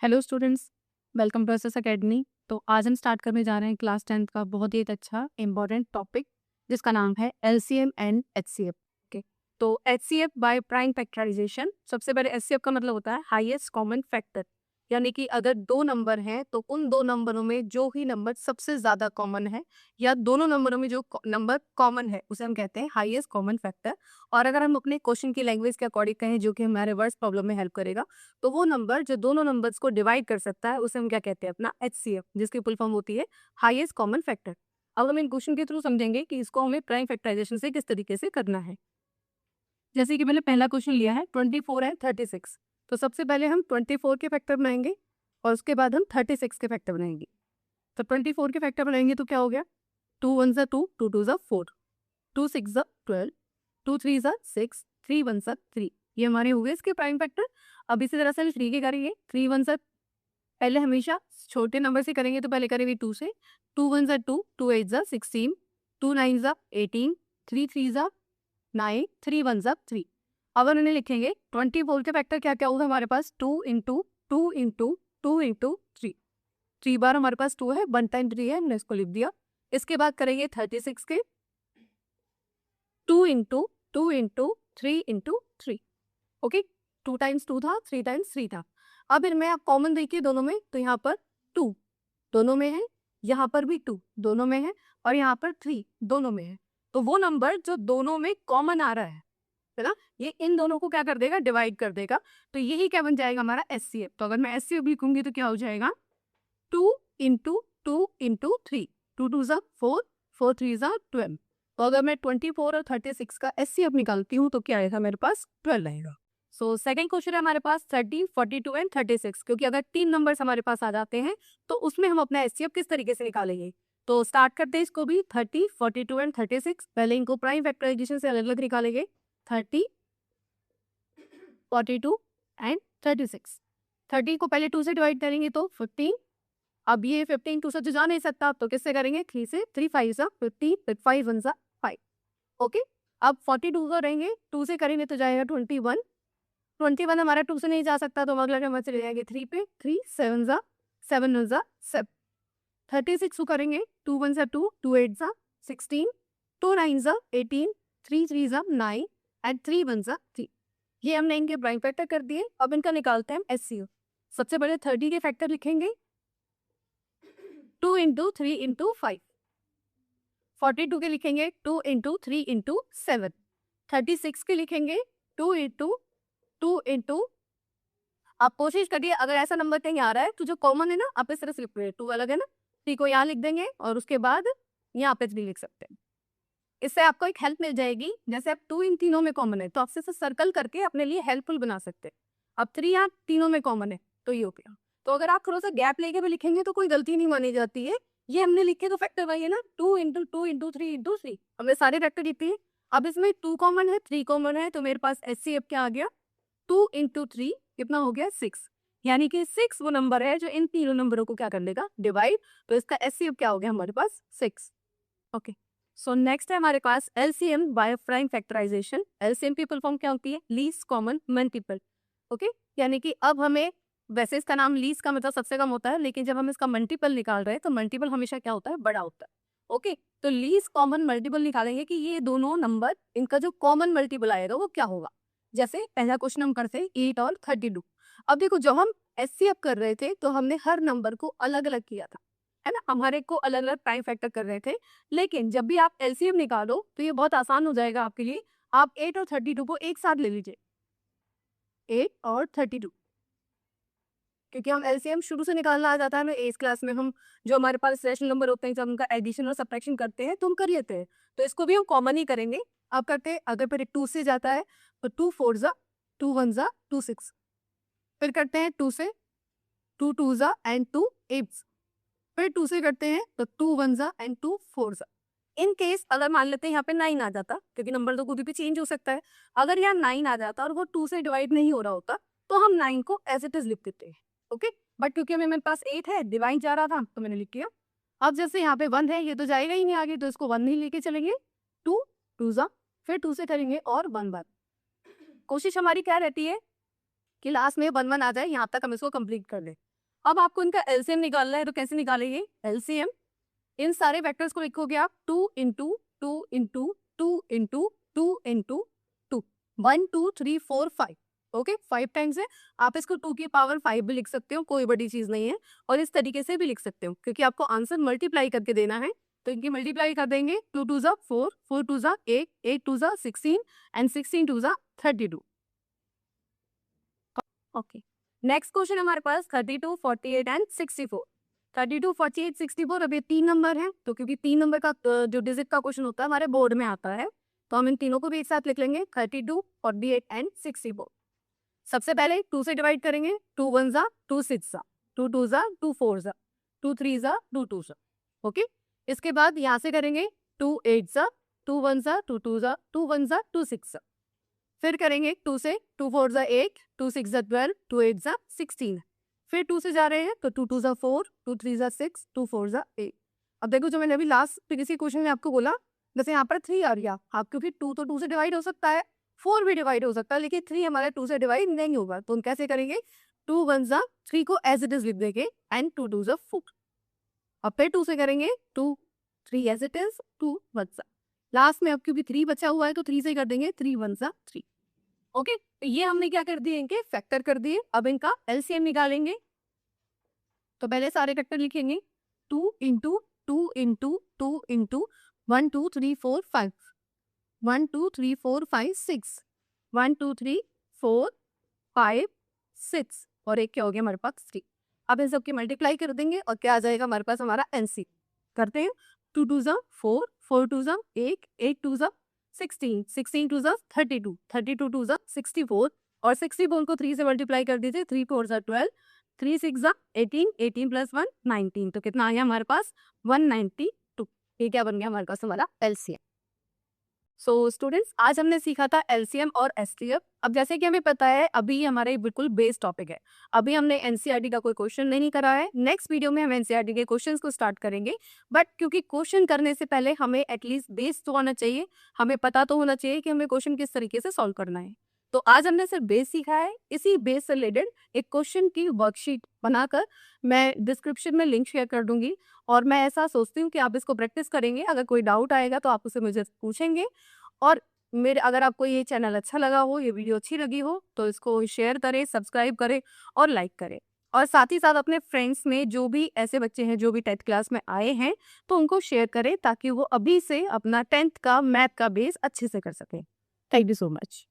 Hello students, welcome to SS academy. तो आज हम स्टार्ट करने जा रहे हैं क्लास 10th का बहुत ही अच्छा इंपॉर्टेंट टॉपिक जिसका नाम है एलसीएम एंड एचसीएफ। ओके, तो एचसीएफ बाय प्राइम फैक्टराइजेशन। सबसे पहले एचसीएफ का मतलब होता है हाईएस्ट कॉमन फैक्टर, यानी कि अगर दो नंबर हैं तो उन दो नंबरों में जो ही नंबर सबसे ज़्यादा कॉमन है या दोनों नंबरों में जो नंबर कॉमन है उसे हम कहते हैं हाईएस्ट कॉमन फैक्टर। और अगर हम अपने क्वेश्चन की लैंग्वेज के अकॉर्डिंग कहें जो कि हमारे वर्ड्स प्रॉब्लम में हेल्प करेगा, तो वो नंबर जो दोनों नंबर्स को डिवाइड कर सकता है उसे हम क्या कहते हैं, अपना एचसीएफ, जिसकी फुल फॉर्म होती है हाईएस्ट कॉमन फैक्टर। अब हम इन क्वेश्चन के थ्रू समझेंगे कि इसको हमें प्राइम फैक्टराइजेशन से किस तरीके से करना है। जैसे कि मैंने पहला क्वेश्चन लिया है 24 एंड 36, तो सबसे पहले हम 24 के फैक्टर बनाएंगे और उसके बाद हम 36 के फैक्टर बनाएंगे। तो 24 के फैक्टर बनाएंगे तो क्या हो गया, 2 1 ज़ा 2, 2 2 ज़ा 4, 2 6 ज़ा 12, 2 3 ज़ा 6, 3 1 ज़ा 3। ये हमारे हुए इसके प्राइम फैक्टर। अब इसी तरह से हम 3 के करेंगे। 3 1 ज़ा, पहले हमेशा छोटे नंबर से करेंगे तो पहले करेंगे 2 से। 2 1 ज़ा 2, 2 8 ज़ा 16, 2 9 ज़ा 18, 3 3 ज़ा 9, 3 1 ज़ा 3। अब हम इन्हें लिखेंगे 24 के फैक्टर क्या क्या होगा हमारे पास, 2 इंटू 2 इंटू 2 इंटू 3। 3 बार हमारे पास 2 है, 1 टाइम 3 है, हमने इसको लिख दिया। इसके बाद करेंगे 36 के 2 into 2 into 3 into 3। Okay, 2 times 2 था, 3 टाइम्स 3 था। अब इनमें आप कॉमन देखिए दोनों में, तो यहाँ पर 2 दोनों में है, यहाँ पर भी 2 दोनों में है और यहाँ पर 3 दोनों में है। तो वो नंबर जो दोनों में कॉमन आ रहा है ना, ये इन दोनों को क्या कर देगा, डिवाइड कर देगा। तो यही क्या बन जाएगा हमारा एचसीएफ। तो अगर मैं एचसीएफ लिखूंगी तो क्या हो जाएगा, 2 इंटू 2 इंटू 3, 2 2 ज़ा 4, 4 3 ज़ा 12। तो अगर मैं 24 और 36 का एचसीएफ निकालती हूँ तो क्या आएगा, मेरे पास 12 आएगा। सो सेकंड क्वेश्चन है हमारे पास 30, 42 एंड 36, क्योंकि अगर 3 नंबर्स हमारे पास आ जाते हैं तो उसमें हम अपना एचसीएफ किस तरीके से निकालेंगे। तो स्टार्ट करते हैं इसको भी, 30, 42 एंड 36। पहले इनको प्राइम फैक्टराइजेशन से अलग अलग निकालेंगे, 30, 42 एंड 36। 30 को पहले 2 से डिवाइड करेंगे तो 15। अब ये 15 2 से तो जा नहीं सकता, तो किससे करेंगे, 3 से। 3 5 ज़ा 15, 5 1 ज़ा 5। ओके, अब 42 को रहेंगे 2 से करेंगे तो जाएगा 21। 21 हमारा 2 से नहीं जा सकता, तो हम अगला नंबर चले जाएंगे 3 पे। 3 7 ज़ा 7 1 ज़ा 7। 36 को करेंगे 2 1 ज़ा 2, 2 8 ज़ा 16, 2 9 ज़ा 18, 3 3 ज़ा 9 एंड 3 1 ज़ा 3। ये हमने इनके प्राइम फैक्टर कर दिए। अब इनका निकालते हैं एचसीएफ। सबसे पहले 30 के फैक्टर लिखेंगे, 2 इंटू 3 इंटू 5। 42 के लिखेंगे 2 इंटू 3 इंटू 7। 36 के लिखेंगे 2 इंटू 2 इंटू, आप कोशिश करिए अगर ऐसा नंबर कहीं आ रहा है तो जो कॉमन है ना, आप इस तरह से लिख रहे हैं, 2 अलग है ना, 3 को यहाँ लिख देंगे और उसके बाद यहाँ पे 3 लिख सकते हैं। इससे आपको एक हेल्प मिल जाएगी। जैसे आप 2 इन तीनों में कॉमन है तो आप इसे सर्कल करके अपने लिए हेल्पफुल बना सकते हैं। अब 3 यहाँ तीनों में कॉमन है तो ये हो गया। तो अगर आप थोड़ा सा गैप लेके भी लिखेंगे तो कोई गलती नहीं मानी जाती है। ये हमने लिखे तो फैक्टर वही है ना, 2 इंटू 2 इंटू 3 इंटू 3। हमने सारे फैक्टर लिखे हैं। अब इसमें 2 कॉमन है, 3 कॉमन है, तो मेरे पास एचसीएफ क्या आ गया, 2 इंटू 3 कितना हो गया, 6। यानी कि 6 वो नंबर है जो इन तीनों नंबरों को क्या कर लेगा, डिवाइड। तो इसका एचसीएफ क्या हो गया हमारे पास, 6। ओके, सो नेक्स्ट है हमारे पास LCM by prime factorization. LCM की फुल फॉर्म क्या होती है, लीस्ट कॉमन मल्टीपल। ओके, यानी कि अब हमें, वैसे इसका नाम लीस्ट का मतलब सबसे कम होता है, लेकिन जब हम इसका मल्टीपल निकाल रहे हैं तो मल्टीपल हमेशा क्या होता है, बड़ा होता है। ओके, तो लीस्ट कॉमन मल्टीपल निकालेंगे कि ये दोनों नंबर, इनका जो कॉमन मल्टीपल आएगा वो क्या होगा। जैसे पहला क्वेश्चन हम करते हैं 8 और 32। अब देखो जब हम एचसीएफ कर रहे थे तो हमने हर नंबर को अलग अलग किया था, है ना, हमारे को अलग अलग प्राइम फैक्टर कर रहे थे। लेकिन जब भी आप एलसीएम निकालो तो ये बहुत आसान हो जाएगा आपके लिए। आप 8 और 32 को एक साथ ले लीजिए, 8 और 32, क्योंकि हम एलसीएम शुरू से निकालना आ जाता है ना, एज क्लास में हम जो हमारे पास रैशनल नंबर होते हैं जब उनका एडिशन और सब्ट्रैक्शन करते हैं तो हम कर लेते हैं। तो इसको भी हम कॉमन ही करेंगे। अब करते हैं, अगर फिर 2 से जाता है तो 2 4 ज़ा 2 1 ज़ा 2 6। फिर करते हैं 2 से, 2 2 ज़ा एंड 2 8। फिर 2 से करते हैं तो 2 1 ज़ा एंड 2 4 ज़ा। इन केस अगर मान लेते हैं यहाँ पे 9 आ जाता, क्योंकि नंबर तो कभी भी चेंज हो सकता है, अगर यहाँ 9 आ जाता और वो 2 से डिवाइड नहीं हो रहा होता तो हम 9 को एज इट इज लिख देते हैं। ओके, बट क्योंकि हमें मेरे पास 8 है, डिवाइड जा रहा था तो मैंने लिख दिया। अब जैसे यहाँ पे 1 है, ये तो जाएगा ही नहीं आगे, तो इसको 1 नहीं लेके चलेंगे। 2 2 ज़ा, फिर 2 से करेंगे और 1 1। कोशिश हमारी क्या रहती है कि लास्ट में 1 1 आ जाए, यहाँ तक हम इसको कंप्लीट कर लें। अब आपको इनका एलसीएम निकालना है, तो कैसे निकालेंगे एलसीएम? इन सारे वेक्टर्स को लिखोगे आप 2 into 2 into 2 into 2 into 2, 1 2 3 4 5। Okay, 5 times है। आप इसको 2 की पावर 5 भी लिख सकते हो, कोई बड़ी चीज नहीं है। और इस तरीके से भी लिख सकते हो, क्योंकि आपको आंसर मल्टीप्लाई करके देना है। तो इनकी मल्टीप्लाई कर देंगे, 2 2 जा 4, 4 2 जा 8, 8 2 जा 16 एंड 16 2 जा 32। ओके, नेक्स्ट क्वेश्चन हमारे पास 32, 48 एंड 64। 32, 48, 64, अब ये 3 नंबर है, तो क्योंकि 3 नंबर का जो डिजिट का क्वेश्चन होता है हमारे बोर्ड में आता है, तो हम इन तीनों को भी एक साथ लिख लेंगे, 32, 48 एंड 64। सबसे पहले 2 से डिवाइड करेंगे, 2 1 जा 2 6 जा, 2 2 जा 2 4 जा, 2 3 जा 2 2 जा। ओके, इसके बाद यहाँ से करेंगे 2 8 जा 2 1 जा 2 2 जा, 2 1 जा 2 6 जा। फिर करेंगे 2 से, 2 4 जा 8, 2 6 जा 12, 2 8 जा 16। फिर 2 से जा रहे हैं, तो 2 2 जा 4, 2 3 जा 6, 2 4 जा 8। अब देखो, जो मैंने अभी लास्ट किसी क्वेश्चन में आपको बोला, जैसे यहाँ पर 3 आ गया, आप क्योंकि 2 तो 2 से डिवाइड हो सकता है, 4 भी डिवाइड हो सकता है, लेकिन 3 हमारे 2 से डिवाइड नहीं होगा। तो हम कैसे करेंगे, 2 1 जा 3 को एज इट इज लिख देंगे एंड 2 2 जा 4। अब फिर 2 से करेंगे, 2 3 एज इट इज, 2 1 जा। लास्ट में अब क्योंकि 3 बचा हुआ है, तो 3 से कर देंगे, 3 1 जा 3। ओके, तो ये हमने क्या कर दिए, इनके फैक्टर कर दिए। अब इनका एलसीएम निकालेंगे, तो पहले सारे फैक्टर लिखेंगे, 2 इंटू 2 इंटू 2 इंटू 1 2 3 4 5, 1 2 3 4 5 6, 1 2 3 4 5 6, और एक क्या हो गया हमारे पास 3। अब इन सबकी मल्टीप्लाई कर देंगे, और क्या आ जाएगा हमारे पास, हमारा एनसी। करते हैं, 2 2 जा 4, 4 2 जा 8, 8 2 जा 16, 16 2 जा 32, 32 2 जा 64, और 64 को 3 से मल्टीप्लाई कर दीजिए, 3 4 जा 12, 3 6 जा 18, 18 प्लस 1 19। तो कितना आ गया हमारे पास, 192। ये क्या बन गया हमारे पास, हमारा एलसीएम। सो स्टूडेंट्स, आज हमने सीखा था एलसीएम और एसटीएफ। अब जैसे कि हमें पता है, अभी हमारे बिल्कुल बेस टॉपिक है, अभी हमने एनसीईआरटी का कोई क्वेश्चन नहीं करा है। नेक्स्ट वीडियो में हम एनसीईआरटी के क्वेश्चंस को स्टार्ट करेंगे, बट क्योंकि क्वेश्चन करने से पहले हमें एटलीस्ट बेस तो आना चाहिए, हमें पता तो होना चाहिए कि हमें क्वेश्चन किस तरीके से सॉल्व करना है। तो आज हमने सिर्फ बेस सीखा है। इसी बेस से रिलेटेड एक क्वेश्चन की वर्कशीट बनाकर मैं डिस्क्रिप्शन में लिंक शेयर कर दूंगी, और मैं ऐसा सोचती हूँ कि आप इसको प्रैक्टिस करेंगे। अगर कोई डाउट आएगा तो आप उसे मुझे पूछेंगे, और मेरे अगर आपको ये चैनल अच्छा लगा हो, ये वीडियो अच्छी लगी हो, तो इसको शेयर करें, सब्सक्राइब करें और लाइक करें। और साथ ही साथ अपने फ्रेंड्स में जो भी ऐसे बच्चे हैं जो भी 10th क्लास में आए हैं, तो उनको शेयर करें, ताकि वो अभी से अपना 10th का मैथ का बेस अच्छे से कर सकें। Thank you so much.